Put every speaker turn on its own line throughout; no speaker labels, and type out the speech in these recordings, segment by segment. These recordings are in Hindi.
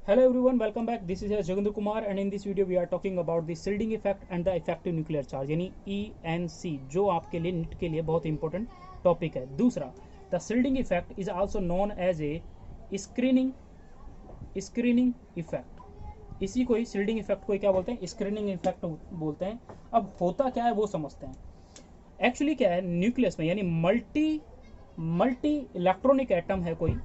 Hello everyone, welcome back. This is your Jagendra Kumar and in this video we are talking about the shielding effect and the effective nuclear charge यानी ENC जो आपके लिए नीट के लिए बहुत इंपॉर्टेंट टॉपिक है। दूसरा, the shielding effect is also known as a screening effect. इसी को ही shielding इफेक्ट को क्या बोलते हैं? स्क्रीनिंग इफेक्ट बोलते हैं। अब होता क्या है वो समझते हैं। एक्चुअली क्या है, न्यूक्लियस में यानी मल्टी इलेक्ट्रॉनिक एटम है कोई।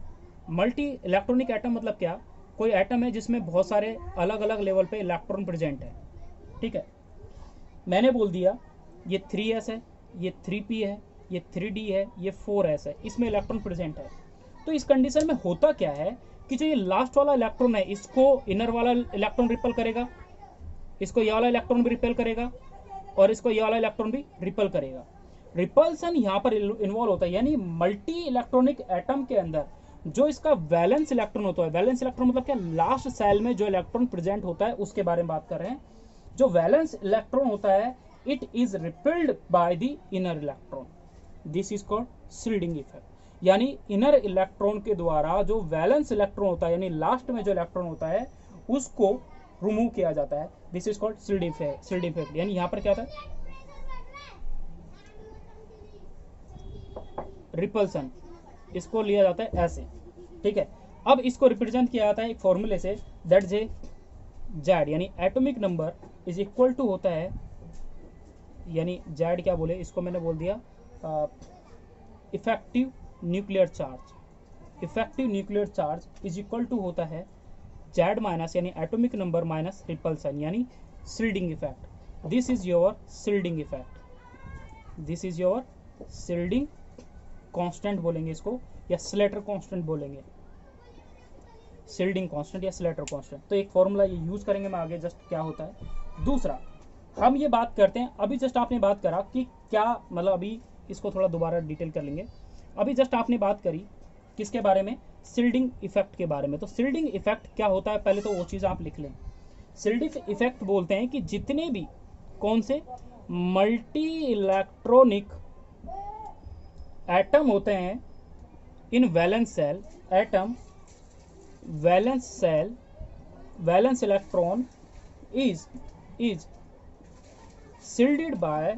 मल्टी इलेक्ट्रॉनिक एटम मतलब क्या? कोई एटम है जिसमें बहुत सारे अलग अलग लेवल पे इलेक्ट्रॉन प्रेजेंट है। ठीक है, मैंने बोल दिया ये 3s है, ये 3p है, ये 3d है, ये 4s है, इसमें इलेक्ट्रॉन प्रेजेंट है। तो इस कंडीशन में होता क्या है कि जो ये लास्ट वाला इलेक्ट्रॉन है इसको इनर वाला इलेक्ट्रॉन रिपेल करेगा, इसको ये वाला इलेक्ट्रॉन भी रिपेल करेगा और इसको ये वाला इलेक्ट्रॉन भी रिपेल करेगा। रिपल्सन यहाँ पर इन्वॉल्व होता है, यानी मल्टी इलेक्ट्रॉनिक एटम के अंदर जो इसका वैलेंस इलेक्ट्रॉन होता है। वैलेंस इलेक्ट्रॉन मतलब क्या? लास्ट सेल में जो इलेक्ट्रॉन प्रेजेंट होता है उसके बारे में बात कर रहे हैं। जो वैलेंस इलेक्ट्रॉन होता है it is repelled by the inner electron. This is called shielding effect. यानी इनर इलेक्ट्रॉन के द्वारा जो वैलेंस इलेक्ट्रॉन होता है यानी लास्ट में जो इलेक्ट्रॉन होता है उसको रिमूव किया जाता है। This is called shielding effect. यानी यहां पर क्या होता है? रिपल्सन, इसको लिया जाता है ऐसे। ठीक है, अब इसको रिप्रेजेंट किया जाता है एक फॉर्मूले से, दैट जे जेड यानी atomic number is equal to होता है, यानी जेड क्या बोले इसको मैंने बोल दिया effective nuclear charge. Effective nuclear charge is equal to होता है जेड माइनस यानी एटॉमिक नंबर माइनस रिपल्सन यानी shielding effect. This is your shielding effect. This is your shielding constant बोलेंगे इसको, या स्लेटर कांस्टेंट बोलेंगे। शील्डिंग कांस्टेंट या स्लेटर कांस्टेंट। तो एक फॉर्मूला ये यूज करेंगे मैं आगे जस्ट क्या होता है। दूसरा, हम ये बात करते हैं, अभी जस्ट आपने बात करा कि क्या मतलब, अभी इसको थोड़ा दोबारा डिटेल कर लेंगे। अभी जस्ट आपने बात करी किसके बारे में? शील्डिंग इफेक्ट के बारे में। तो शील्डिंग इफेक्ट क्या होता है पहले तो वो चीज आप लिख लें। शील्डिंग इफेक्ट बोलते हैं कि जितने भी कौन से मल्टी इलेक्ट्रॉनिक एटम होते हैं in valence shell, atom valence shell, valence electron is shielded by,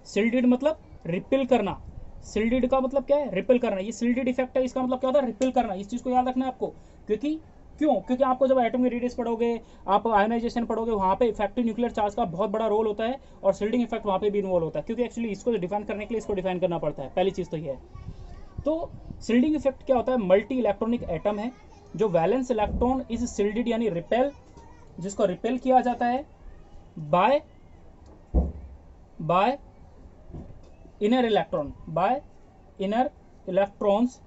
shielded मतलब रिपेल करना। शील्डेड का मतलब क्या है? रिपेल करना। ये शील्डेड इफेक्ट है, इसका मतलब क्या होता है? रिपेल करना। इस चीज को याद रखना है आपको, क्योंकि क्योंकि आपको जब एटम की रेडियस पढ़ोगे, आप आयोनाइजेशन पढ़ोगे, वहां पे इफेक्टिव न्यूक्लियर चार्ज का बहुत बड़ा रोल होता है और शील्डिंग इफेक्ट वहां पे भी इन्वॉल्व होता है, क्योंकि एक्चुअली इसको डिफाइन करने के लिए इसको डिफाइन करना पड़ता है। पहली चीज तो ये है। तो शील्डिंग इफेक्ट क्या होता है? मल्टी इलेक्ट्रॉनिक एटम है जो वैलेंस इलेक्ट्रॉन इज शील्डेड यानी रिपेल, जिसको रिपेल किया जाता है by inner electron, by inner electrons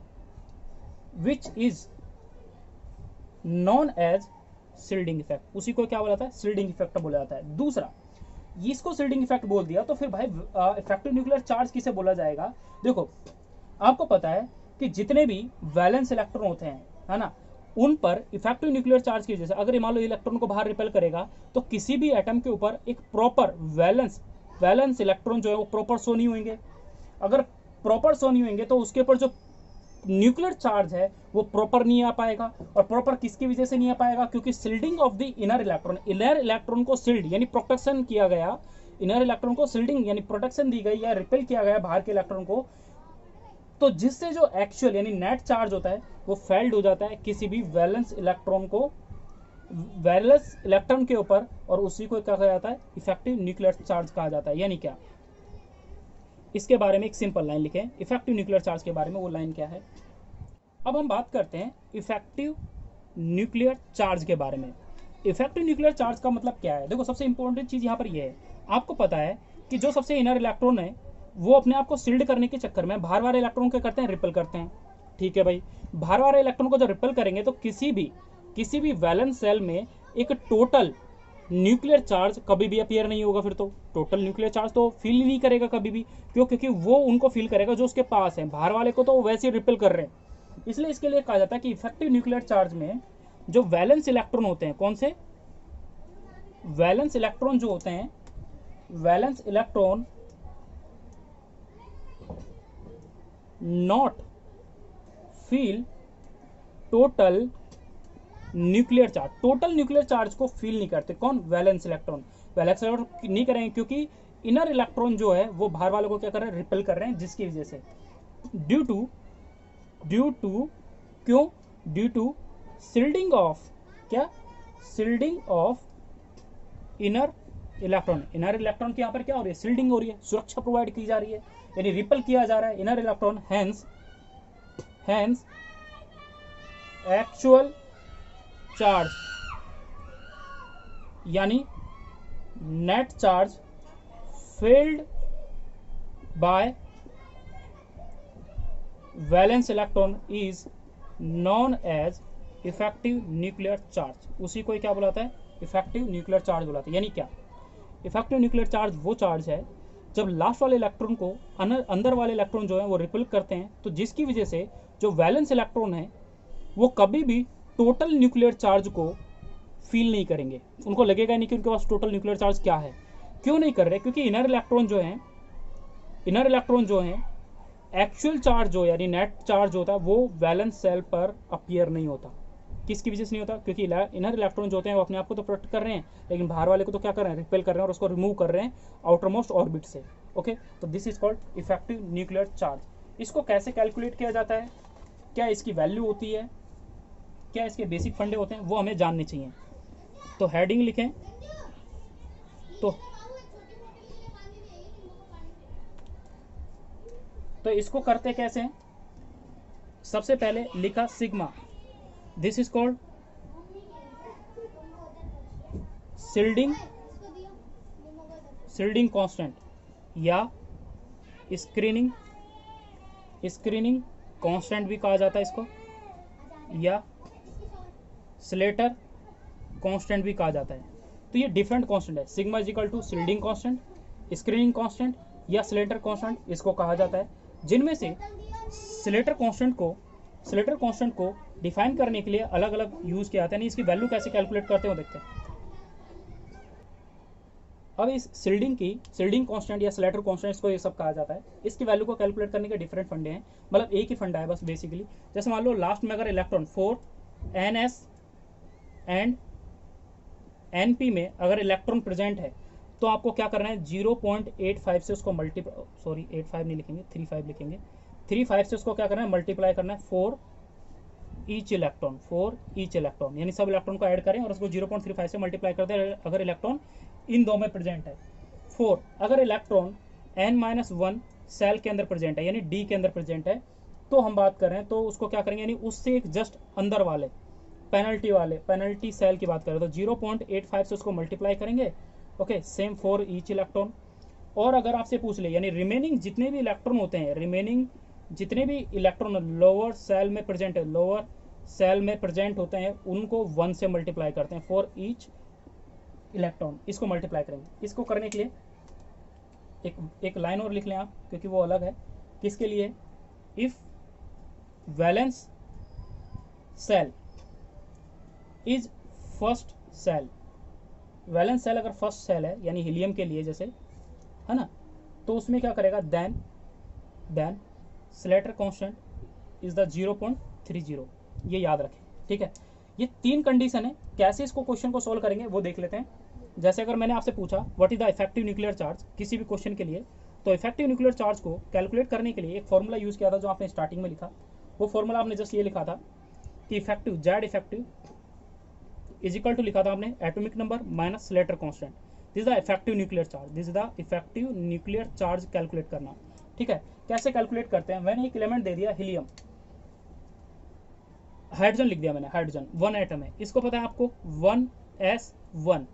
which is known as shielding effect. उसी को क्या बोला जाता है? शील्डिंग इफेक्ट बोला जाता है। दूसरा, इसको शील्डिंग इफेक्ट बोल दिया तो फिर भाई इफेक्टिव न्यूक्लियर चार्ज किसे बोला जाएगा? देखो, आपको पता है कि जितने भी वैलेंस इलेक्ट्रॉन होते हैं, है ना, उन पर इफेक्टिव न्यूक्लियर चार्ज की वजह से अगर मान लो इलेक्ट्रॉन को बाहर रिपेल करेगा तो किसी भी एटम के ऊपर एक प्रॉपर वैलेंस इलेक्ट्रॉन जो है वो प्रॉपर शो नहीं होंगे। अगर प्रॉपर शो नहीं होंगे तो उसके ऊपर जो न्यूक्लियर चार्ज है वो प्रॉपर नहीं आ पाएगा। और प्रॉपर किसकी वजह से नहीं आ पाएगा? क्योंकि shielding of the inner electron, inner electron को शील्ड यानी प्रोटेक्शन किया गया, इनर इलेक्ट्रॉन को शील्डिंग यानी प्रोटेक्शन दी गई या रिपेल किया गया बाहर के इलेक्ट्रॉन को, तो जिससे जो एक्चुअल यानी नेट चार्ज होता है वो फेल्ड हो जाता है किसी भी वैलेंस इलेक्ट्रॉन को, वैलेंस इलेक्ट्रॉन के ऊपर, और उसी को क्या कहा जाता है? इफेक्टिव न्यूक्लियर चार्ज कहा जाता है। यानी क्या? इसके बारे में एक सिंपल लाइन लिखें इफेक्टिव न्यूक्लियर चार्ज के बारे में। वो लाइन क्या है? अब हम बात करते हैं इफेक्टिव न्यूक्लियर चार्ज के बारे में। इफेक्टिव न्यूक्लियर चार्ज का मतलब क्या है? देखो, सबसे इंपॉर्टेंट चीज यहां पर यह है, आपको पता है कि जो सबसे इनर इलेक्ट्रॉन है वो अपने आप को शील्ड करने के चक्कर में बाहर वाले इलेक्ट्रॉन क्या करते हैं? रिपेल करते हैं। ठीक है भाई, बाहर वाले इलेक्ट्रॉन को जब रिपेल करेंगे तो किसी भी वैलेंस सेल में एक टोटल न्यूक्लियर चार्ज कभी भी अपीयर नहीं होगा। फिर तो टोटल न्यूक्लियर चार्ज तो फील ही नहीं करेगा कभी भी। क्यों? क्योंकि वो उनको फील करेगा जो उसके पास है, बाहर वाले को तो वैसे ही रिपेल कर रहे हैं। इसलिए इसके लिए कहा जाता है कि इफेक्टिव न्यूक्लियर चार्ज में जो वैलेंस इलेक्ट्रॉन होते हैं, कौन से वैलेंस इलेक्ट्रॉन जो होते हैं, valence electron not feel total nuclear charge, total nuclear charge को फील नहीं करते। कौन? Valence electron. वैलेंस इलेक्ट्रॉन नहीं करेंगे क्योंकि इनर इलेक्ट्रॉन जो है वो बाहर वालों को क्या कर रहे हैं? रिपेल कर रहे हैं, जिसकी वजह से ड्यू टू क्यों? ड्यू टू शील्डिंग ऑफ, क्या? Shielding of inner electron. Inner electron की यहाँ पर क्या हो रही है? शील्डिंग हो रही है, सुरक्षा प्रोवाइड की जा रही है, यानी रिपेल किया जा रहा है inner electron. Hence actual charge यानी net charge field by valence electron is known as effective nuclear charge. उसी को क्या बुलाता है? इफेक्टिव न्यूक्लियर चार्ज बुलाते हैं। यानी क्या? इफेक्टिव न्यूक्लियर चार्ज वो चार्ज है जब लास्ट वाले इलेक्ट्रॉन को अंदर वाले इलेक्ट्रॉन जो है वो रिपेल करते हैं, तो जिसकी वजह से जो वैलेंस इलेक्ट्रॉन है वो कभी भी टोटल न्यूक्लियर चार्ज को फील नहीं करेंगे। उनको लगेगा नहीं कि उनके पास टोटल न्यूक्लियर चार्ज क्या है। क्यों नहीं कर रहे? क्योंकि इनर इलेक्ट्रॉन जो है एक्चुअल चार्ज जो यानी नेट चार्ज होता है वो वैलेंस सेल पर अपीयर नहीं होता। किसकी वजह से नहीं होता? क्योंकि इनर इलेक्ट्रॉन जो होते हैं वो अपने आप को तो प्रोटेक्ट कर रहे हैं, लेकिन बाहर वाले को तो क्या कर रहे हैं? रिपेल कर रहे हैं और उसको रिमूव कर रहे हैं आउटर मोस्ट ऑर्बिट से। ओके, तो this is called effective nuclear charge. इसको कैसे कैलकुलेट किया जाता है, क्या इसकी वैल्यू होती है, क्या इसके बेसिक फंडे होते हैं, वो हमें जानने चाहिए। तो हेडिंग लिखें, तो इसको करते कैसे हैं? सबसे पहले लिखा sigma, this is called shielding constant या स्क्रीनिंग कांस्टेंट भी कहा जाता है इसको, या स्लेटर कांस्टेंट भी कहा जाता है। तो ये डिफरेंट कांस्टेंट है। Sigma is equal to shielding constant, screening constant या स्लेटर कांस्टेंट इसको कहा जाता है, जिनमें से स्लेटर कांस्टेंट को डिफाइन करने के लिए अलग अलग यूज किया जाता है। इसकी वैल्यू कैसे कैलकुलेट करते हो देखते हैं। अब इस शील्डिंग कांस्टेंट या स्लेटर कांस्टेंट को ये सब कहा जाता है। इसकी वैल्यू को कैलकुलेट करने के डिफरेंट फंडे हैं, मतलब एक ही फंडा है बस बेसिकली। जैसे मान लो लास्ट में अगर इलेक्ट्रॉन 4ns एंड np में अगर इलेक्ट्रॉन प्रेजेंट है तो आपको क्या करना है? 0.85 से उसको 85 नहीं लिखेंगे, 35 लिखेंगे। 35 से उसको क्या करना है? मल्टीप्लाई करना है 4 ईच इलेक्ट्रॉन, यानी सब इलेक्ट्रॉन को ऐड करें और उसको 0.35 से मल्टीप्लाई कर दें अगर इलेक्ट्रॉन इन दो में प्रेजेंट है। 4 अगर इलेक्ट्रॉन n-1 सेल के अंदर प्रेजेंट है, यानी डी के अंदर प्रेजेंट है, तो हम बात कर रहे हैं तो उसको क्या करेंगे? यानी उससे एक जस्ट अंदर वाले पेनल्टी सेल की बात करें तो 0.85 से उसको मल्टीप्लाई करेंगे। Okay, same 4 each electron. और अगर आपसे पूछ ले यानी रिमेनिंग जितने भी इलेक्ट्रॉन होते हैं, लोअर सेल में प्रेजेंट होते हैं, उनको 1 से मल्टीप्लाई करते हैं। 4 ईच इलेक्ट्रॉन, इसको मल्टीप्लाई करेंगे। इसको करने के लिए एक लाइन और लिख लें आप, क्योंकि वो अलग है। किसके लिए? If valence shell is first shell, valence shell अगर फर्स्ट सेल है यानी हीलियम के लिए जैसे है ना, तो उसमें क्या करेगा? Then Slater constant is the 0.30। ये याद रखें, ठीक है। ये 3 कंडीशन है। कैसे इसको क्वेश्चन को सोल्व करेंगे वो देख लेते हैं। जैसे अगर मैंने आपसे पूछा what is the effective nuclear charge किसी भी क्वेश्चन के लिए, तो इफेक्टिव न्यूक्लियर चार्ज को कैलकुलेट करने के लिए एक फॉर्मूला यूज किया था जो आपने स्टार्टिंग में लिखा। वो फॉर्मूला आपने जस्ट ये लिखा था कि effective Z effective is equal to लिखा था आपने atomic number minus Slater constant. This is the effective nuclear charge calculate करना, ठीक है। कैसे कैलकुलेट करते हैं? मैंने एक एलिमेंट दे दिया हीलियम, हाइड्रोजन लिख दिया मैंने, हाइड्रोजन 1 एटम है, इसको पता है आपको 1s1।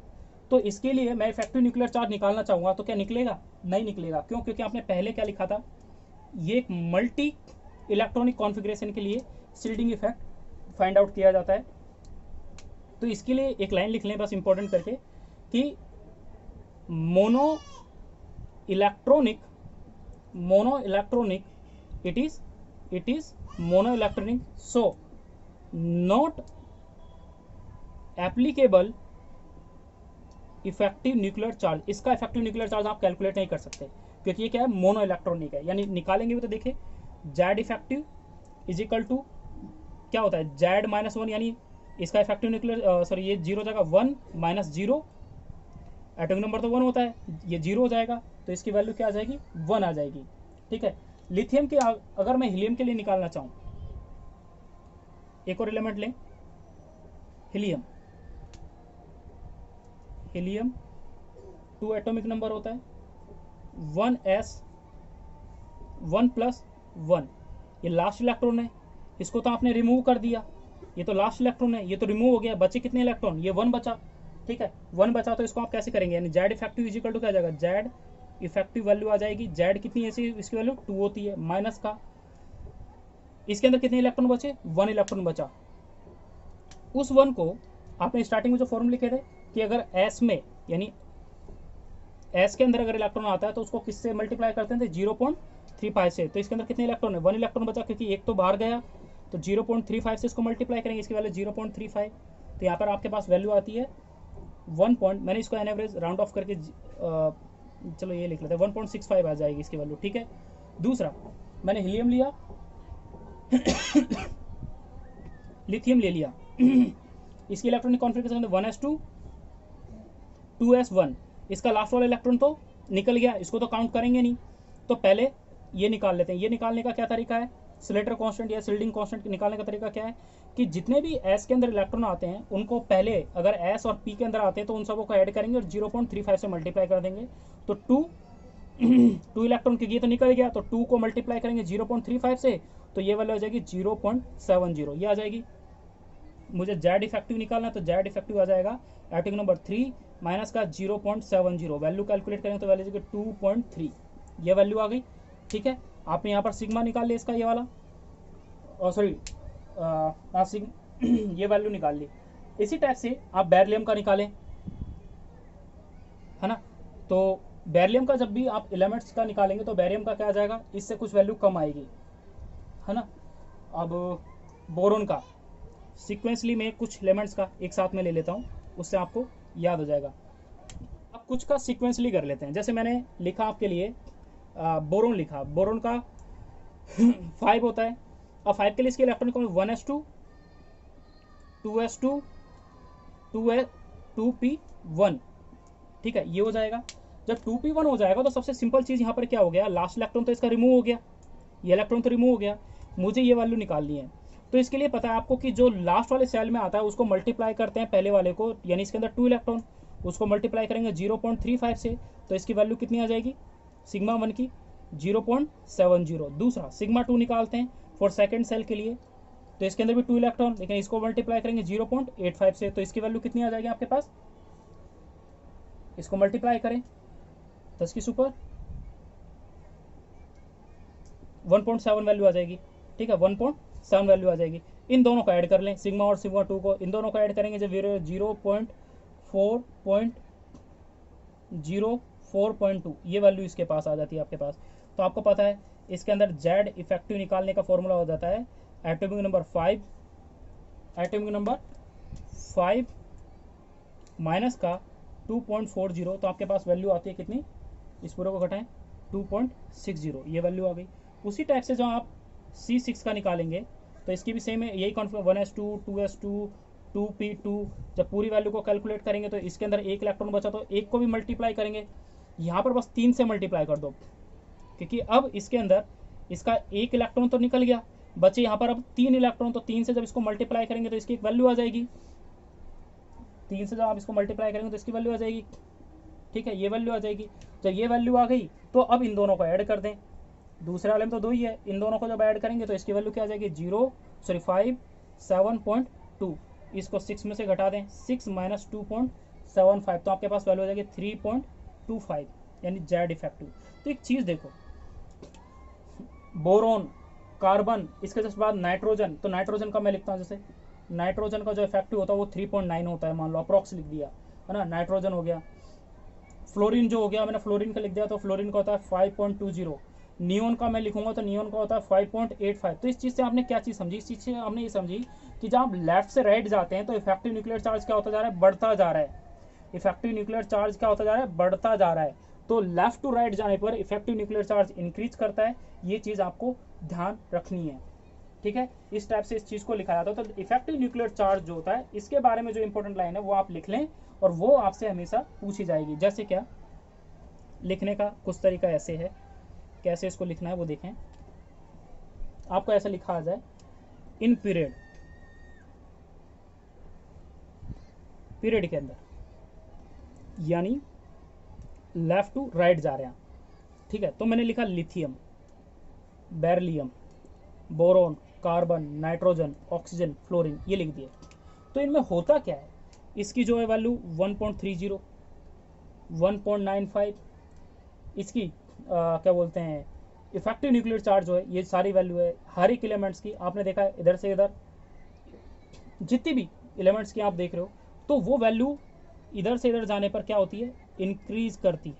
तो इसके लिए मैं इफेक्टिव न्यूक्लियर चार्ज निकालना चाहूंगा तो क्या निकलेगा? नहीं निकलेगा। क्यों? क्योंकि आपने पहले क्या लिखा था? ये एक मल्टी इलेक्ट्रॉनिक कॉन्फ़िगरेशन के लिए शील्डिंग इफेक्ट फाइंड आउट किया जाता है। तो इसके लिए एक लाइन लिख लें बस इंपॉर्टेंट करके कि mono electronic it is monoelectronic, so not applicable effective nuclear charge. इसका इफेक्टिव न्यूक्लियर चार्ज आप कैलकुलेट नहीं कर सकते क्योंकि ये क्या है? मोनो इलेक्ट्रॉनिक है। यानी निकालेंगे भी तो देखिए Z effective is equal to क्या होता है? जेड -1 यानी इसका इफेक्टिव न्यूक्लियर सॉरी ये जीरो हो जाएगा, 1 माइनस जीरो, एटॉमिक नंबर तो 1 होता है, ये 0 हो जाएगा, तो इसकी वैल्यू क्या आ जाएगी, 1 आ जाएगी। ठीक है, लिथियम के अगर मैं हीलियम के लिए निकालना चाहूँ, एक और एलिमेंट लें, हीलियम, हीलियम 2 एटॉमिक नंबर होता है, 1s 1 प्लस 1, ये लास्ट इलेक्ट्रॉन है, इसको तो आपने रिमूव कर दिया, ये तो लास्ट इलेक्ट्रॉन है, ये तो रिमूव हो गया, बचे कितने इलेक्ट्रॉन, ये 1 बचा। ठीक है, 1 बचा, तो इसको आप कैसे करेंगे, यानी Z effective is equal to क्या आ जाएगा, जेड इफेक्टिव वैल्यू आ जाएगी, जेड कितनी ऐसी इसकी वैल्यू 2 होती है, माइनस का, इसके अंदर कितने इलेक्ट्रॉन बचे, 1 इलेक्ट्रॉन बचा। उस 1 को आपने स्टार्टिंग में जो फॉर्मूला लिखे थे कि अगर एस में, यानी एस के अंदर अगर इलेक्ट्रॉन आता है तो उसको किससे मल्टीप्लाई करते थे, 0.35 से, तो इसके अंदर कितने इलेक्ट्रॉन है, 1 इलेक्ट्रॉन बचा, क्योंकि एक तो बाहर गया, तो 0.35 से इसको मल्टीप्लाई करेंगे, इसकी वैल्यू 0.35, तो यहाँ पर आपके पास वैल्यू आती है 1 पॉइंट, मैंने इसको एन एवरेज राउंड ऑफ करके चलो ये लिख लेते हैं, 1.65 आ जाएगी इसकी वैल्यू। ठीक है, दूसरा मैंने हीलियम लिया लिथियम ले लिया इसकी इलेक्ट्रॉनिक कॉन्फ़िगरेशन 1s2 2s1, इसका लास्ट वाला इलेक्ट्रॉन तो निकल गया, इसको तो काउंट करेंगे नहीं, तो पहले ये निकाल लेते हैं। ये निकालने का क्या तरीका है, स्लेटर कांस्टेंट या शिल्डिंग कांस्टेंट निकालने का तरीका क्या है कि जितने भी एस के अंदर इलेक्ट्रॉन आते हैं उनको पहले अगर एस और पी के अंदर आते हैं तो उन सबको को ऐड करेंगे और 0.35 से मल्टीप्लाई कर देंगे, तो 2 इलेक्ट्रॉन के ये तो निकल गया, तो 2 को मल्टीप्लाई करेंगे 0.35 से, तो ये वाला हो जाएगी 0.70, ये आ जाएगी। मुझे जेड इफेक्टिव निकालना है, तो जेड इफेक्टिव आ जाएगा एटॉमिक नंबर 3 माइनस का 0.70, वैल्यू कैलकुलेट करेंगे तो वैल्यू जाएगी 2.3, ये वैल्यू आ गई। ठीक है, आपने यहाँ पर सिग्मा निकाल लिया इसका, ये वाला, और सॉरी ये वैल्यू निकाल ली। इसी टाइप से आप बेरिलियम का निकालें, है ना, तो बेरिलियम का जब भी आप एलिमेंट्स का निकालेंगे तो बेरियम का क्या आ जाएगा, इससे कुछ वैल्यू कम आएगी, है ना। अब बोरोन का सीक्वेंसली में कुछ एलिमेंट्स का एक साथ में ले लेता हूँ, उससे आपको याद हो जाएगा। अब कुछ का सीक्वेंसली कर लेते हैं, जैसे मैंने लिखा आपके लिए बोरोन लिखा, बोरोन का 5 होता है, अब 5 के लिए इसके इलेक्ट्रॉनिक 1s2 2s2 2p1। ठीक है, ये हो जाएगा। जब 2p1 हो जाएगा तो सबसे सिंपल चीज़ यहाँ पर क्या हो गया, लास्ट इलेक्ट्रॉन तो इसका रिमूव हो गया, ये इलेक्ट्रॉन तो रिमूव हो गया, मुझे ये वैल्यू निकालनी है। तो इसके लिए पता है आपको कि जो लास्ट वाले सेल में आता है उसको मल्टीप्लाई करते हैं पहले वाले को, यानी इसके अंदर 2 इलेक्ट्रॉन, उसको मल्टीप्लाई करेंगे 0.35 से, तो इसकी वैल्यू कितनी आ जाएगी, सिग्मा 1 की 0.70। दूसरा सिग्मा 2 निकालते हैं फॉर सेकेंड सेल के लिए, तो इसके अंदर भी 2 इलेक्ट्रॉन, लेकिन इसको मल्टीप्लाई करेंगे 0.85 से, तो इसकी वैल्यू कितनी आ जाएगी आपके पास, इसको मल्टीप्लाई करें 10 की सुपर 1.7 वैल्यू आ जाएगी। ठीक है, 1.7 वैल्यू आ जाएगी। इन दोनों को ऐड कर लें, सिग्मा और सिग्मा 2 को, इन दोनों को ऐड करेंगे जब 0.4.2 ये वैल्यू इसके पास आ जाती है आपके पास। तो आपको पता है इसके अंदर जेड इफेक्टिव निकालने का फॉर्मूला हो जाता है atomic number 5, atomic number 5 minus का 2.40, तो आपके पास वैल्यू आती है कितनी, इस पूरे को घटाएं 2.60, ये वैल्यू आ गई। उसी टाइप से जो आप C6 का निकालेंगे तो इसकी भी सेम है, यही कॉन्फिगर 1s2 2s2 2p2, जब पूरी वैल्यू को कैलकुलेट करेंगे तो इसके अंदर एक इलेक्ट्रॉन बचा तो एक को भी मल्टीप्लाई करेंगे, यहाँ पर बस 3 से मल्टीप्लाई कर दो, क्योंकि अब इसके अंदर इसका एक इलेक्ट्रॉन तो निकल गया, बचे यहाँ पर अब 3 इलेक्ट्रॉन, तो 3 से जब इसको मल्टीप्लाई करेंगे तो इसकी एक वैल्यू आ जाएगी, 3 से जब आप इसको मल्टीप्लाई करेंगे तो इसकी वैल्यू आ जाएगी। ठीक है, ये वैल्यू आ जाएगी। जब ये वैल्यू आ गई तो अब इन दोनों को ऐड कर दें, दूसरे वाले में तो 2 ही है, इन दोनों को जब ऐड करेंगे तो इसकी वैल्यू क्या आ जाएगी 7.2, इसको 6 में से घटा दें, 6 माइनस 2.75, तो आपके पास वैल्यू आ जाएगी 3.25, यानी जेड इफेक्टिव। तो एक चीज़ देखो, बोरोन, कार्बन, इसके जस्ट बाद नाइट्रोजन, तो नाइट्रोजन का मैं लिखता हूँ, जैसे नाइट्रोजन का जो इफेक्टिव होता है वो 3.9 होता है, मान लो अप्रॉक्स लिख दिया, है ना, नाइट्रोजन हो गया। फ्लोरीन जो हो गया, मैंने फ्लोरीन का लिख दिया, तो फ्लोरीन का होता है 5.20। नियोन का मैं लिखूंगा तो नियोन का होता है 5.85। तो इस चीज़ से आपने क्या चीज़ समझी, इस चीज़ से हमने ये समझी कि जब आप लेफ्ट से राइट जाते हैं तो इफेक्टिव न्यूक्लियर चार्ज क्या होता जा रहा है, बढ़ता जा रहा है। इफेक्टिव न्यूक्लियर चार्ज क्या होता जा रहा है, बढ़ता जा रहा है। तो लेफ्ट टू राइट जाने पर इफेक्टिव न्यूक्लियर चार्ज इंक्रीज करता है, ये चीज़ आपको ध्यान रखनी है। ठीक है, इस टाइप से इस चीज को लिखा जाता है। तो इफेक्टिव न्यूक्लियर चार्ज जो होता है इसके बारे में जो इंपॉर्टेंट लाइन है वो आप लिख लें और वो आपसे हमेशा पूछी जाएगी। जैसे क्या लिखने का कुछ तरीका ऐसे है, कैसे इसको लिखना है वो देखें। आपको ऐसा लिखा आ जाए इन पीरियड, पीरियड के अंदर यानी लेफ्ट टू राइट जा रहे हैं, ठीक है। तो मैंने लिखा lithium, beryllium, boron, carbon, nitrogen, oxygen, fluorine, ये लिख दिए। तो इनमें होता क्या है, इसकी जो है वैल्यू 1.30, 1.95, इसकी क्या बोलते हैं इफेक्टिव न्यूक्लियर चार्ज जो है, ये सारी वैल्यू है हर एक एलिमेंट्स की। आपने देखा है इधर से इधर जितनी भी एलिमेंट्स की आप देख रहे हो, तो वो वैल्यू इधर से इधर जाने पर क्या होती है, इंक्रीज करती है,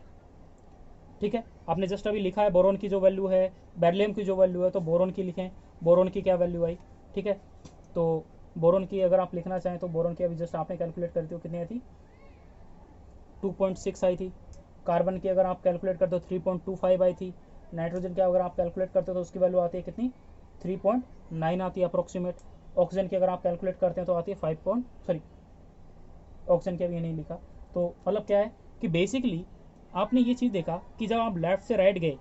ठीक है। आपने जस्ट अभी लिखा है बोरोन की जो वैल्यू है, बेरिलियम की जो वैल्यू है, तो बोरोन की लिखें, बोरोन की क्या वैल्यू आई, ठीक है। तो बोरोन की अगर आप लिखना चाहें तो बोरोन की अभी जस्ट आपने कैलकुलेट करते हो कितनी आई थी, 2.6 आई थी। कार्बन की अगर आप कैलकुलेट करते हो 3.25 आई थी। नाइट्रोजन की अगर आप कैलकुलेट करते हो तो उसकी वैल्यू आती है कितनी, 3.9 आती है अप्रोक्सीमेट। ऑक्सीजन की अगर आप कैलकुलेट करते हैं तो आती है 5. ऑक्सीजन की अभी नहीं लिखा। तो मतलब क्या है कि बेसिकली आपने ये चीज़ देखा कि जब आप लेफ्ट से राइट गए,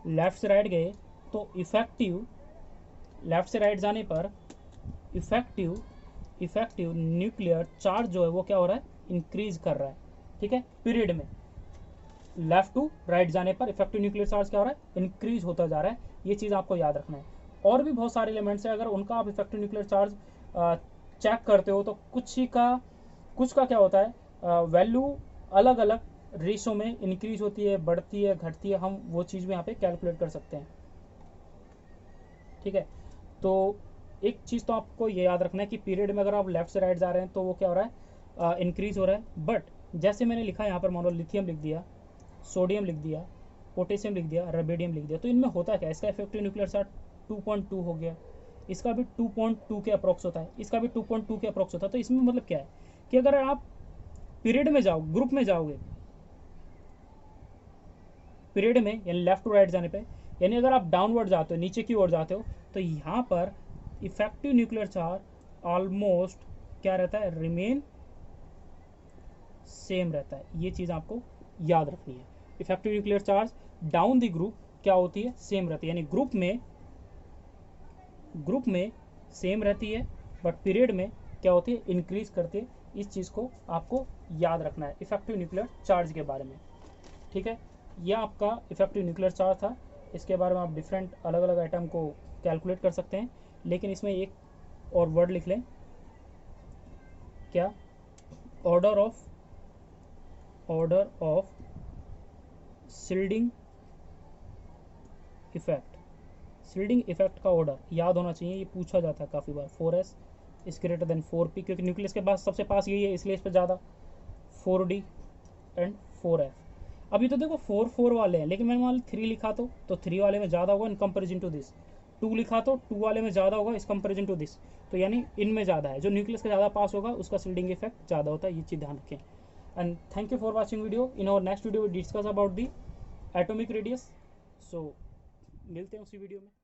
लेफ्ट से राइट गए तो इफेक्टिव, लेफ्ट से राइट जाने पर इफेक्टिव न्यूक्लियर चार्ज जो है वो क्या हो रहा है, इंक्रीज कर रहा है, ठीक है। पीरियड में लेफ्ट टू राइट जाने पर इफेक्टिव न्यूक्लियर चार्ज क्या हो रहा है, इंक्रीज होता जा रहा है। ये चीज़ आपको याद रखना है। और भी बहुत सारे एलिमेंट्स हैं, अगर उनका आप इफेक्टिव न्यूक्लियर चार्ज चेक करते हो तो कुछ का क्या होता है, वैल्यू अलग अलग रेशो में इंक्रीज होती है, बढ़ती है, घटती है। हम वो चीज़ भी यहाँ पे कैलकुलेट कर सकते हैं, ठीक है। तो एक चीज़ तो आपको ये याद रखना है कि पीरियड में अगर आप लेफ्ट से राइट जा रहे हैं तो वो क्या हो रहा है, इंक्रीज हो रहा है। बट जैसे मैंने लिखा यहाँ पर, मान लो लिथियम लिख दिया, सोडियम लिख दिया, पोटेशियम लिख दिया, रेबिडियम लिख दिया, तो इनमें होता क्या है, इसका इफेक्टिव न्यूक्लियर चार्ज 2.2 हो गया, इसका भी 2.2 के अप्रोक्स होता है, इसका भी 2.2 के अप्रोक्स होता है। तो इसमें मतलब क्या है कि अगर आप पीरियड में जाओ, ग्रुप में जाओगे, पीरियड में यानी लेफ्ट टू राइट जाने पे, यानी अगर आप डाउनवर्ड जाते हो, नीचे की ओर जाते हो, तो यहाँ पर इफेक्टिव न्यूक्लियर चार्ज ऑलमोस्ट क्या रहता है, रिमेन सेम रहता है। ये चीज़ आपको याद रखनी है। Effective nuclear charge down the group क्या होती है, सेम रहती है, यानी ग्रुप में सेम रहती है, बट पीरियड में क्या होती है, इंक्रीज करती है। इस चीज़ को आपको याद रखना है इफेक्टिव न्यूक्लियर चार्ज के बारे में, ठीक है। यह आपका इफेक्टिव न्यूक्लियर चार्ज था। इसके बारे में आप डिफरेंट अलग अलग आइटम को कैलकुलेट कर सकते हैं, लेकिन इसमें एक और वर्ड लिख लें, क्या, order of shielding effect. Shielding effect का ऑर्डर याद होना चाहिए, ये पूछा जाता है काफ़ी बार। 4s is greater than 4p, क्योंकि न्यूक्लियस के पास सबसे पास यही है, इसलिए इस पर ज़्यादा। 4d and 4f। अभी तो देखो 4 वाले हैं, लेकिन मैंने मान 3 लिखा तो 3 वाले में ज़्यादा होगा इन कंपेरिजन टू दिस। 2 लिखा तो 2 वाले में ज़्यादा होगा इस कंपेरिजन टू दिस। तो यानी इनमें ज़्यादा है, जो न्यूक्लियस के ज़्यादा पास होगा उसका शिल्डिंग इफेक्ट ज़्यादा होता है। ये चीज़ ध्यान रखें। And thank you for watching video. In our next video we discuss about the atomic radius. So मिलते हैं उसी वीडियो में।